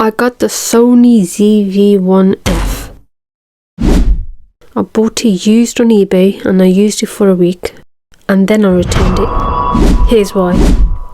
I got the Sony ZV-1F. I bought it used on eBay and I used it for a week and then I returned it. Here's why.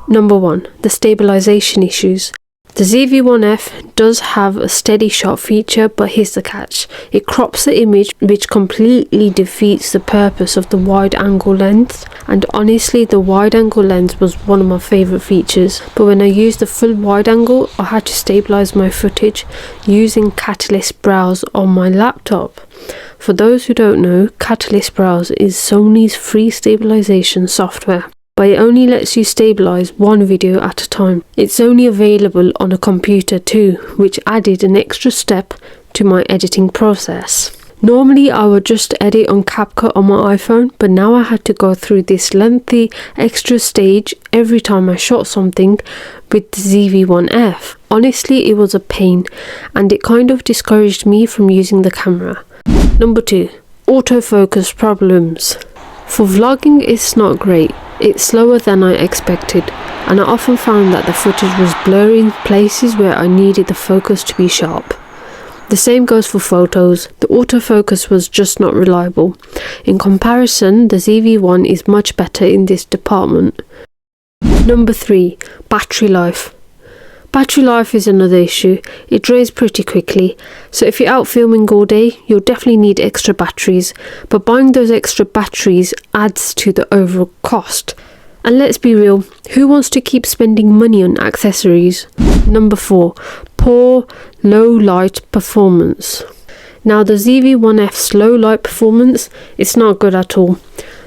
Number 1. The stabilization issues. The ZV-1F does have a steady shot feature, but here's the catch. It crops the image, which completely defeats the purpose of the wide angle lens. And honestly, the wide angle lens was one of my favorite features, but when I used the full wide angle, I had to stabilize my footage using Catalyst Browse on my laptop. For those who don't know, Catalyst Browse is Sony's free stabilization software, but it only lets you stabilize one video at a time. It's only available on a computer too, which added an extra step to my editing process. Normally I would just edit on CapCut on my iPhone, but now I had to go through this lengthy extra stage every time I shot something with the ZV-1F. Honestly, it was a pain and it kind of discouraged me from using the camera. Number 2. Autofocus problems. For vlogging, it's not great. It's slower than I expected, and I often found that the footage was blurry in places where I needed the focus to be sharp. The same goes for photos. The autofocus was just not reliable. In comparison, the ZV-1 is much better in this department. Number 3. Battery life. Battery life is another issue. It drains pretty quickly, so if you're out filming all day, you'll definitely need extra batteries, but buying those extra batteries adds to the overall cost. And let's be real, who wants to keep spending money on accessories? Number 4. Poor low light performance. Now the ZV-1F's low light performance, it's not good at all.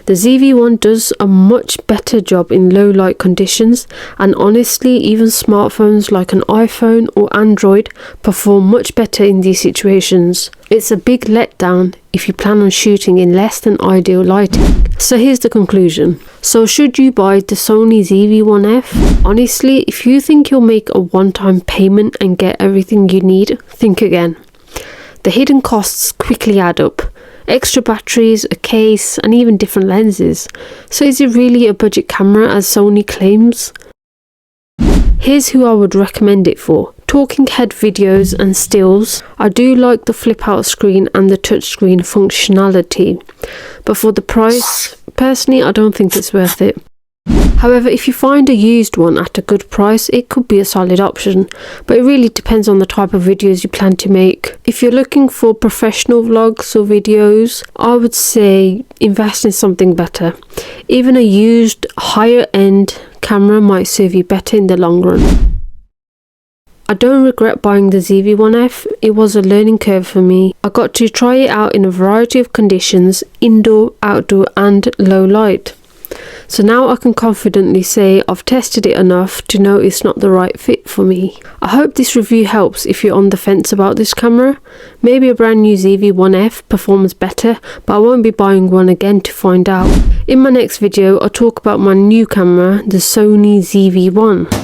The ZV-1 does a much better job in low light conditions, and honestly even smartphones like an iPhone or Android perform much better in these situations. It's a big letdown if you plan on shooting in less than ideal lighting. So here's the conclusion. So should you buy the Sony ZV-1F? Honestly, if you think you'll make a one-time payment and get everything you need, think again. The hidden costs quickly add up. Extra batteries, a case, and even different lenses. So is it really a budget camera as Sony claims? Here's who I would recommend it for. Talking head videos and stills. I do like the flip out screen and the touchscreen functionality, but for the price, personally I don't think it's worth it. However, if you find a used one at a good price, it could be a solid option, but it really depends on the type of videos you plan to make. If you're looking for professional vlogs or videos, I would say invest in something better. Even a used, higher end camera might serve you better in the long run. I don't regret buying the ZV-1F. It was a learning curve for me. I got to try it out in a variety of conditions, indoor, outdoor and low light. So now I can confidently say I've tested it enough to know it's not the right fit for me. I hope this review helps if you're on the fence about this camera. Maybe a brand new ZV-1F performs better, but I won't be buying one again to find out. In my next video, I'll talk about my new camera, the Sony ZV-1.